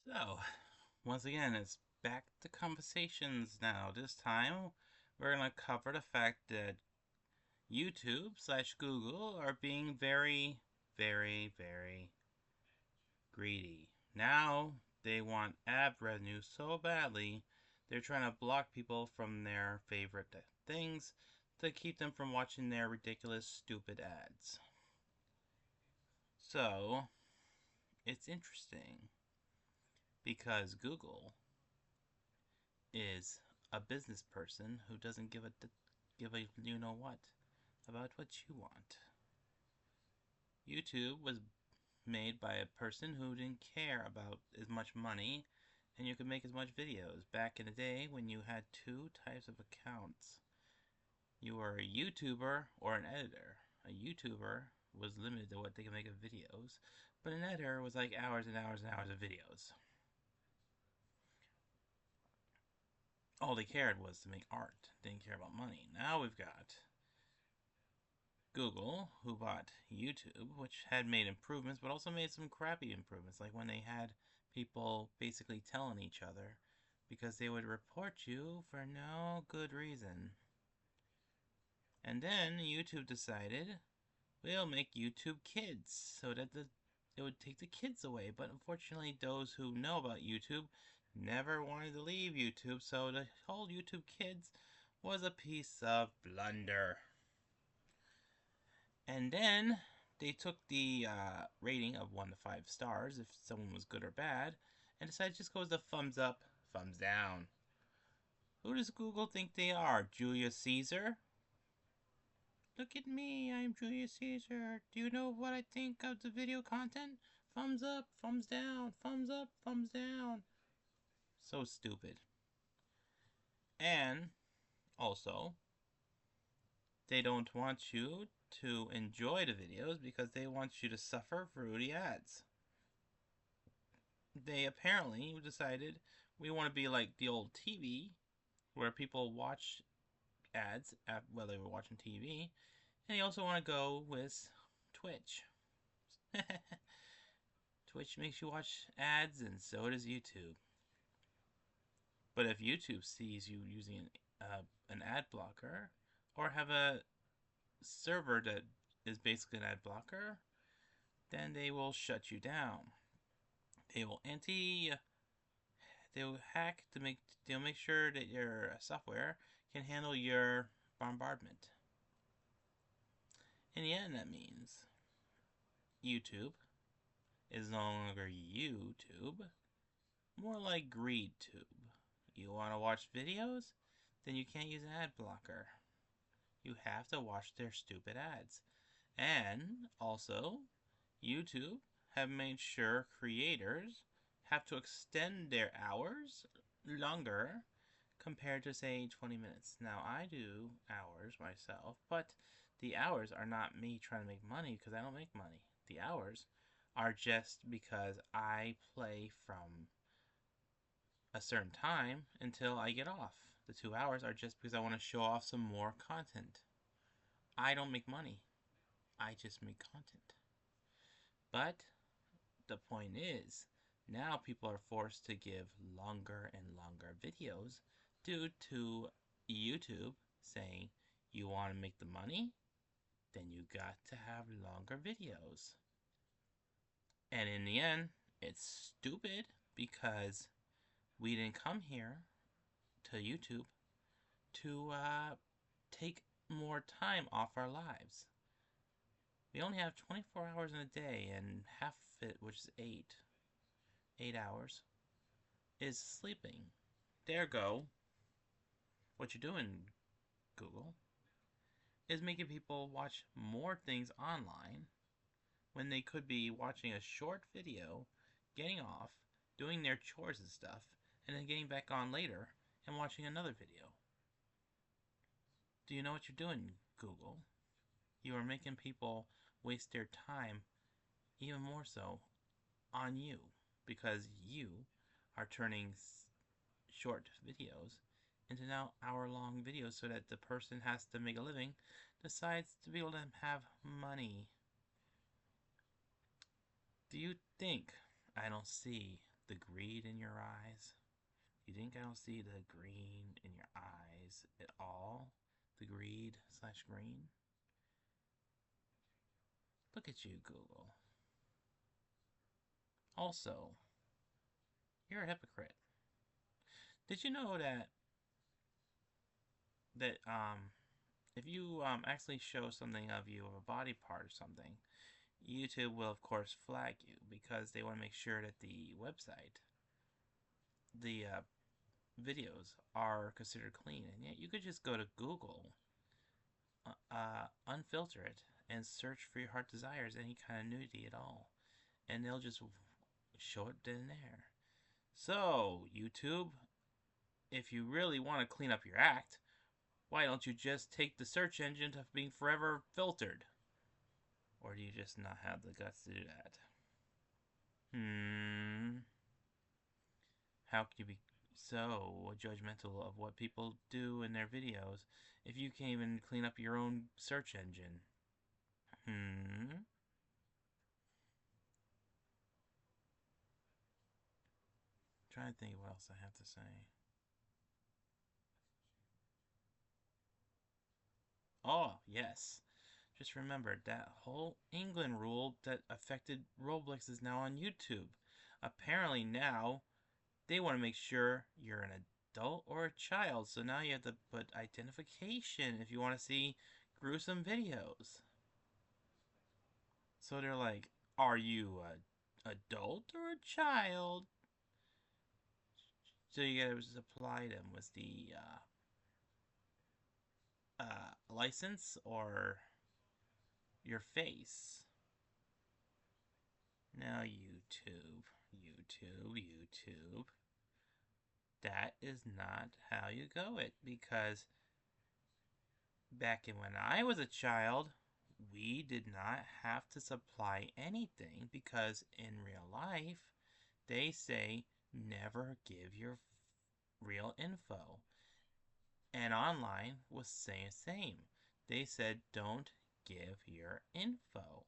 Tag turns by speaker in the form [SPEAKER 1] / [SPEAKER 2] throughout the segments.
[SPEAKER 1] So, once again, it's back to conversations now. This time, we're going to cover the fact that YouTube/Google are being very, very, very greedy. Now, they want ad revenue so badly, they're trying to block people from their favorite things to keep them from watching their ridiculous, stupid ads. So, it's interesting because Google is a business person who doesn't give a you know what about what you want. YouTube was made by a person who didn't care about as much money and you could make as much videos. Back in the day when you had two types of accounts. You were a YouTuber or an editor. A YouTuber was limited to what they could make of videos, but an editor was like hours and hours and hours of videos. All they cared was to make art. They didn't care about money. Now we've got Google, who bought YouTube, which had made improvements, but also made some crappy improvements, like when they had people basically telling each other because they would report you for no good reason. And then YouTube decided, we'll make YouTube Kids, so that it would take the kids away. But unfortunately, those who know about YouTube never wanted to leave YouTube, so the whole YouTube Kids was a piece of blunder. And then they took the rating of 1 to 5 stars if someone was good or bad and decided to just go with the thumbs up, thumbs down. Who does Google think they are? Julius Caesar? Look at me, I'm Julius Caesar. Do you know what I think of the video content? Thumbs up, thumbs down, thumbs up, thumbs down. So stupid. And also, they don't want you to enjoy the videos because they want you to suffer through the ads. They apparently decided we want to be like the old TV where people watch ads while they were watching TV, and they also want to go with Twitch. Twitch makes you watch ads, and so does YouTube. But if YouTube sees you using an ad blocker or have a server that is basically an ad blocker, then they will shut you down. They will they'll hack to they'll make sure that your software can handle your bombardment. In the end, that means YouTube is no longer YouTube, more like GreedTube. You want to watch videos? Then you can't use an ad blocker. You have to watch their stupid ads. And also, YouTube have made sure creators have to extend their hours longer compared to, say, 20 minutes. Now, I do hours myself, but the hours are not me trying to make money because I don't make money. The hours are just because I play from a certain time until I get off. The 2 hours are just because I want to show off some more content. I don't make money. I just make content. But the point is, now people are forced to give longer and longer videos due to YouTube saying, you want to make the money? Then you got to have longer videos. And in the end, it's stupid because we didn't come here to YouTube to take more time off our lives. We only have 24 hours in a day, and half of it, which is 8 hours, is sleeping. There go. What you're doing, Google, is making people watch more things online when they could be watching a short video, getting off, doing their chores and stuff, and then getting back on later and watching another video. Do you know what you're doing, Google? You are making people waste their time even more so on you because you are turning short videos into now hour-long videos so that the person has to make a living decides to be able to have money. Do you think I don't see the greed in your eyes? You think I don't see the green in your eyes at all? The greed slash green? Look at you, Google. Also, you're a hypocrite. Did you know that if you actually show something of you of a body part or something, YouTube will of course flag you because they want to make sure that the website, the videos are considered clean, and yet you could just go to Google, unfilter it, and search for your heart desires any kind of nudity at all, and they'll just show it in there. So, YouTube, if you really want to clean up your act, why don't you just take the search engine to being forever filtered? Or do you just not have the guts to do that? How can you be so judgmental of what people do in their videos if you can't even clean up your own search engine? Hmm. Trying to think what else I have to say. Oh, yes. Just remember that whole England rule that affected Roblox is now on YouTube. Apparently now they want to make sure you're an adult or a child. So now you have to put identification if you want to see gruesome videos. So they're like, are you a adult or a child? So you gotta supply them with the license or your face. Now YouTube. That is not how you go it, because back in when I was a child, we did not have to supply anything because in real life, they say never give your real info. And online was saying the same. They said don't give your info.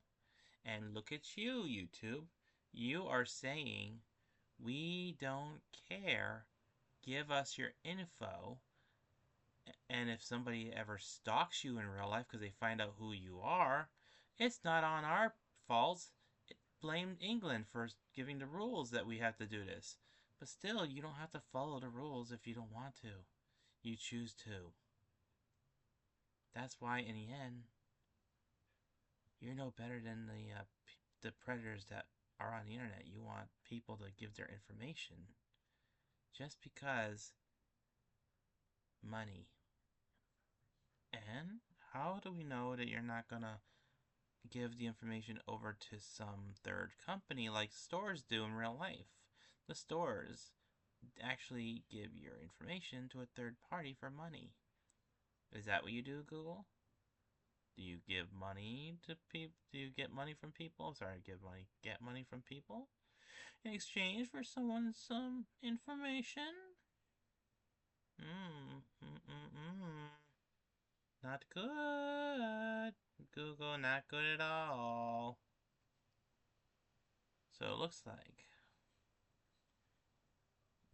[SPEAKER 1] And look at you, YouTube. You are saying we don't care. Give us your info. And if somebody ever stalks you in real life because they find out who you are, it's not on our fault. It blamed England for giving the rules that we have to do this. But still, you don't have to follow the rules if you don't want to. You choose to. That's why, in the end, you're no better than the predators that are on the internet. You want people to give their information just because money. And how do we know that you're not gonna give the information over to some third company like stores do in real life? The stores actually give your information to a third party for money. Is that what you do, Google? Do you give money to people? Do you get money from people? Sorry, get money from people in exchange for someone's some information? Not good. Google, not good at all. So it looks like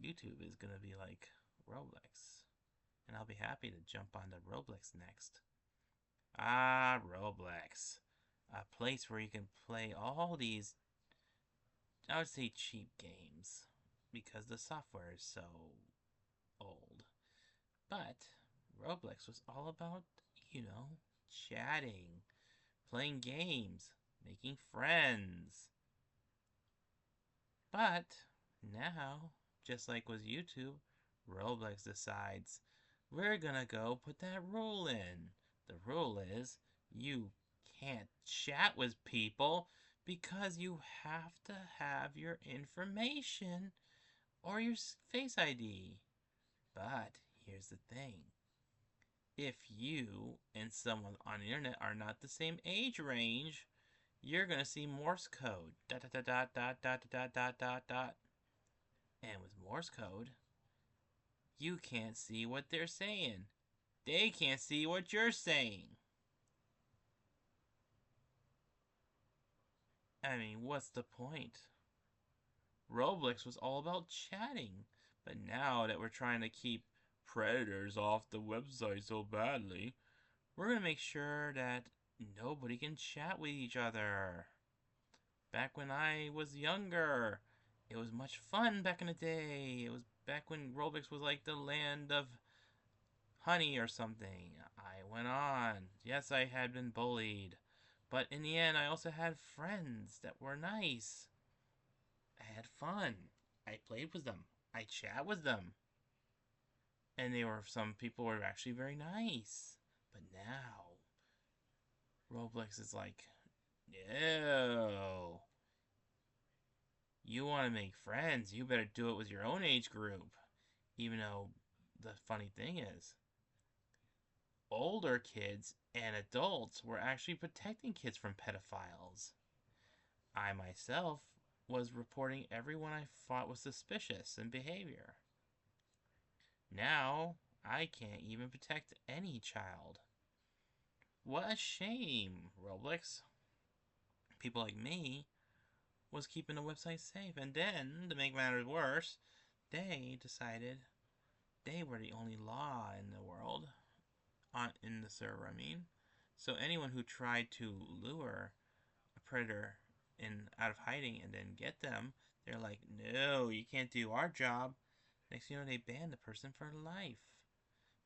[SPEAKER 1] YouTube is gonna be like Roblox. And I'll be happy to jump onto Roblox next. Ah, Roblox. A place where you can play all these, I would say, cheap games. Because the software is so old. But Roblox was all about, chatting, playing games, making friends. But now, just like with YouTube, Roblox decides we're gonna go put that rule in. The rule is you can't chat with people because you have to have your information or your Face ID. But here's the thing. If you and someone on the internet are not the same age range, you're gonna see Morse code. Dot dot dot dot dot dot dot dot dot. And with Morse code, you can't see what they're saying. They can't see what you're saying. I mean, what's the point? Roblox was all about chatting. But now that we're trying to keep predators off the website so badly, we're going to make sure that nobody can chat with each other. Back when I was younger, it was much fun back in the day. It was back when Roblox was like the land of honey or something. I went on. Yes, I had been bullied. But in the end, I also had friends that were nice. I had fun. I played with them. I chat with them. And some people were actually very nice. But now, Roblox is like, no. You want to make friends, you better do it with your own age group. Even though the funny thing is, older kids and adults were actually protecting kids from pedophiles. I myself was reporting everyone I thought was suspicious in behavior. Now, I can't even protect any child. What a shame, Roblox. People like me was keeping the website safe, and then, to make matters worse, they decided they were the only law in the world, in the server, I mean. So anyone who tried to lure a predator out of hiding and then get them, they're like, no, you can't do our job. Next thing you know, they ban the person for life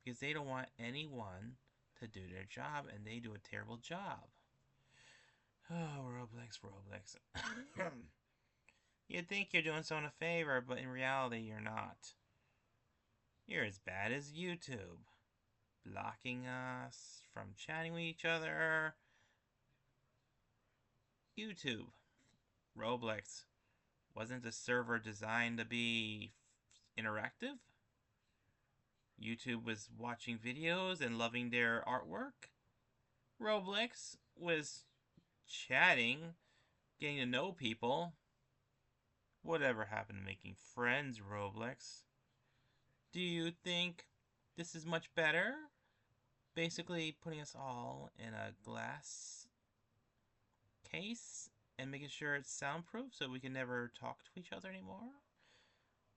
[SPEAKER 1] because they don't want anyone to do their job, and they do a terrible job. Oh, Roblox, Roblox. You'd think you're doing someone a favor, but in reality, you're not. You're as bad as YouTube, blocking us from chatting with each other. YouTube, Roblox, wasn't the server designed to be interactive? YouTube was watching videos and loving their artwork. Roblox was chatting, getting to know people. Whatever happened to making friends, Roblox? Do you think this is much better? Basically putting us all in a glass case and making sure it's soundproof so we can never talk to each other anymore?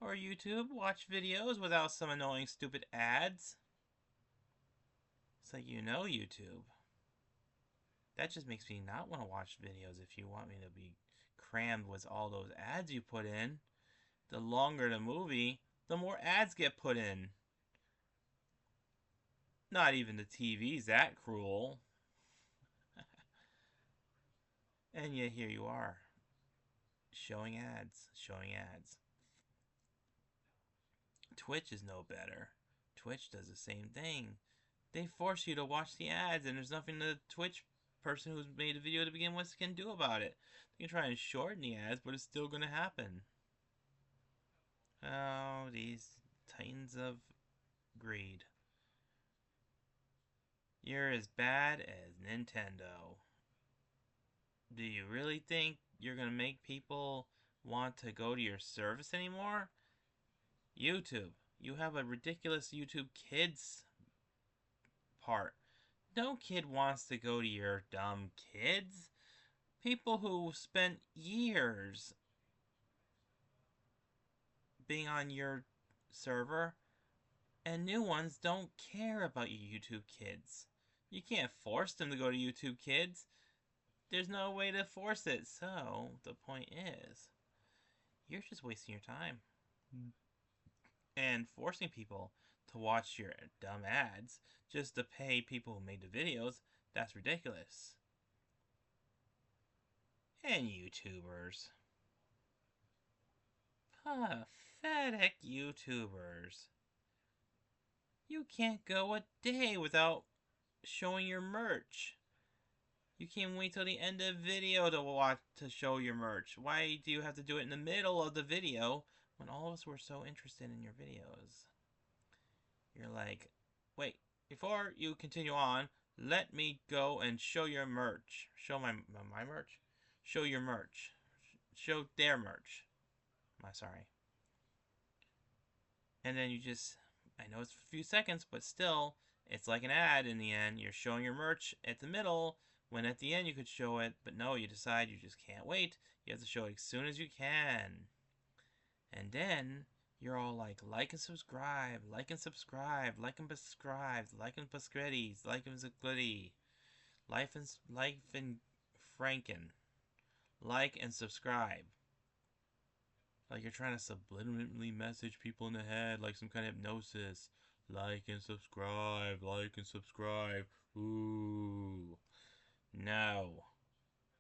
[SPEAKER 1] Or YouTube, watch videos without some annoying stupid ads? It's like, YouTube. That just makes me not want to watch videos if you want me to be crammed with all those ads you put in. The longer the movie, the more ads get put in. Not even the TV's that cruel. And yet here you are, showing ads, showing ads. Twitch is no better. Twitch does the same thing. They force you to watch the ads, and there's nothing the Twitch person who's made a video to begin with can do about it. They can try and shorten the ads, but it's still going to happen. Oh, these titans of greed. You're as bad as Nintendo. Do you really think you're going to make people want to go to your service anymore? YouTube. You have a ridiculous YouTube Kids part. No kid wants to go to your dumb kids. People who spent years being on your server, and new ones don't care about your YouTube Kids. You can't force them to go to YouTube Kids. There's no way to force it. So, the point is, you're just wasting your time. And forcing people to watch your dumb ads just to pay people who made the videos, that's ridiculous. And YouTubers. Pathetic YouTubers. You can't go a day without showing your merch. You can't wait till the end of the video to show your merch. Why do you have to do it in the middle of the video when all of us were so interested in your videos? You're like, wait, before you continue on, let me go and show your merch. Show my merch? Show your merch. Show their merch. Sorry. And then you just, I know it's a few seconds, but still, it's like an ad in the end. You're showing your merch at the middle, when at the end you could show it, but no, you decide you just can't wait. You have to show it as soon as you can. And then you're all like and subscribe, like and subscribe, like and subscribe, like and pascredis, like and pascredi, life and Franken, like and subscribe. Like you're trying to subliminally message people in the head like some kind of hypnosis. Like and subscribe, like and subscribe. Ooh. No.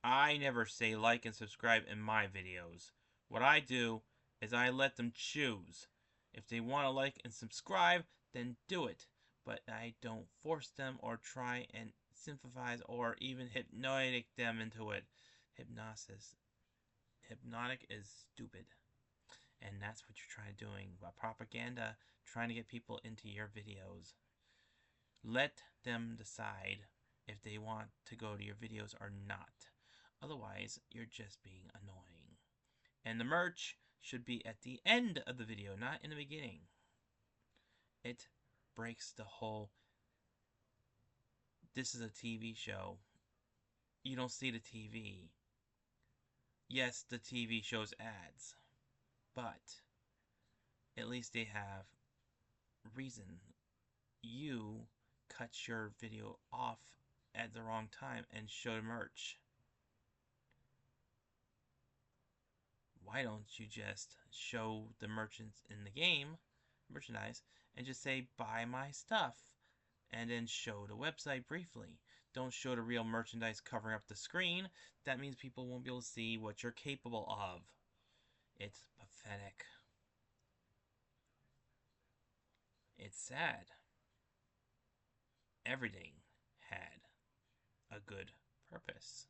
[SPEAKER 1] I never say like and subscribe in my videos. What I do is I let them choose. If they want to like and subscribe, then do it. But I don't force them or try and sympathize or even hypnotic them into it. Hypnotic is stupid. And that's what you're trying to doing. Propaganda, trying to get people into your videos. Let them decide if they want to go to your videos or not. Otherwise, you're just being annoying. And the merch should be at the end of the video, not in the beginning. It breaks the whole, this is a TV show. You don't see the TV. Yes, the TV shows ads, but at least they have reason. You cut your video off at the wrong time and show the merch. Why don't you just show the merchants in the game, merchandise, and just say, buy my stuff, and then show the website briefly. Don't show the real merchandise covering up the screen. That means people won't be able to see what you're capable of. It's pathetic. It's sad. Everything had a good purpose.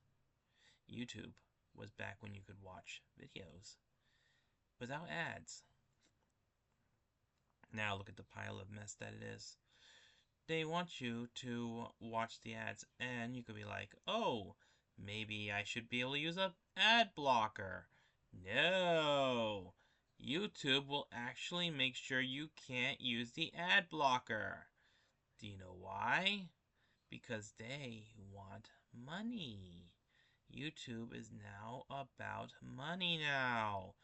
[SPEAKER 1] YouTube was back when you could watch videos without ads. Now look at the pile of mess that it is. They want you to watch the ads, and you could be like, oh, maybe I should be able to use an ad blocker. No! YouTube will actually make sure you can't use the ad blocker. Do you know why? Because they want money. YouTube is now about money now.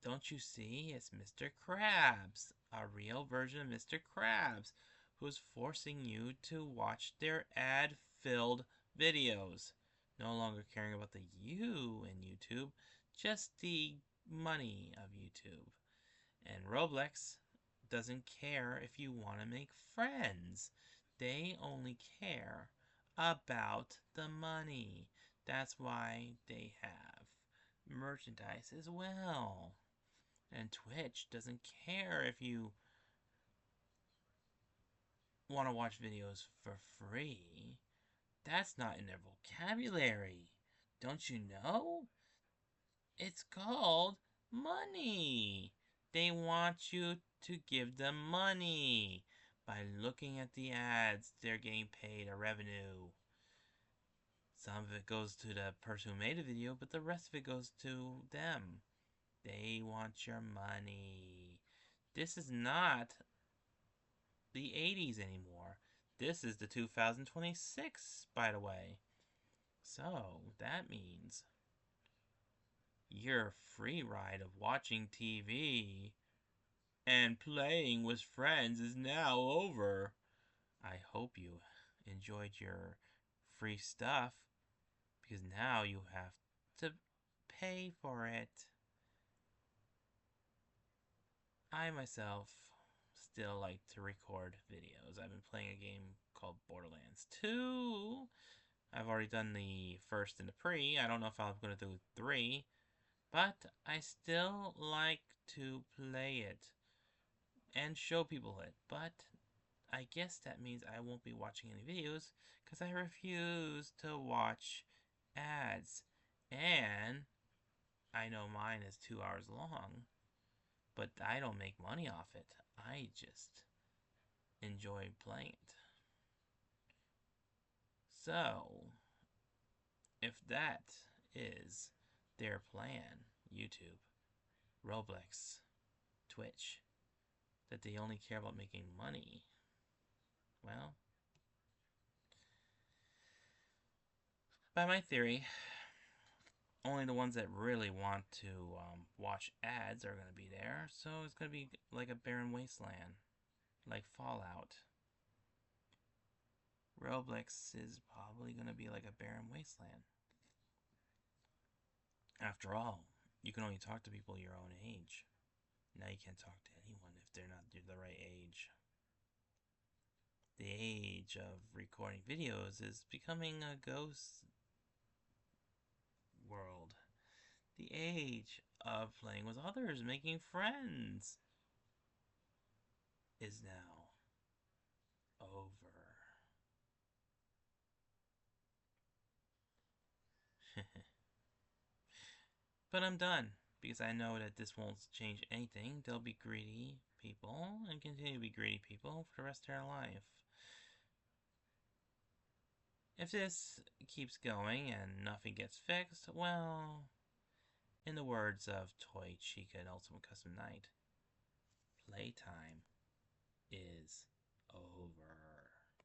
[SPEAKER 1] Don't you see? It's Mr. Krabs, a real version of Mr. Krabs, who's forcing you to watch their ad-filled videos. No longer caring about the you in YouTube, just the money of YouTube. And Roblox doesn't care if you want to make friends. They only care about the money. That's why they have merchandise as well. And Twitch doesn't care if you want to watch videos for free. That's not in their vocabulary. Don't you know? It's called money. They want you to give them money. By looking at the ads, they're getting paid a revenue. Some of it goes to the person who made the video, but the rest of it goes to them. They want your money. This is not the 80s anymore. This is the 2026, by the way. So, that means your free ride of watching TV and playing with friends is now over. I hope you enjoyed your free stuff, because now you have to pay for it. I myself still like to record videos. I've been playing a game called Borderlands 2. I've already done the first and the pre. I don't know if I'm going to do 3. But I still like to play it and show people it. But I guess that means I won't be watching any videos because I refuse to watch ads. And I know mine is 2 hours long, but I don't make money off it. I just enjoy playing it. So, if that is their plan, YouTube, Roblox, Twitch, that they only care about making money, well, by my theory, only the ones that really want to watch ads are going to be there. So it's going to be like a barren wasteland, like Fallout. Roblox is probably going to be like a barren wasteland. After all, you can only talk to people your own age. Now you can't talk to anyone if they're not the right age. The age of recording videos is becoming a ghost world. The age of playing with others, making friends, is now over. But I'm done, because I know that this won't change anything. There'll be greedy people, and continue to be greedy people for the rest of their life. If this keeps going and nothing gets fixed, well, in the words of Twich and Ultimate Custom Night, playtime is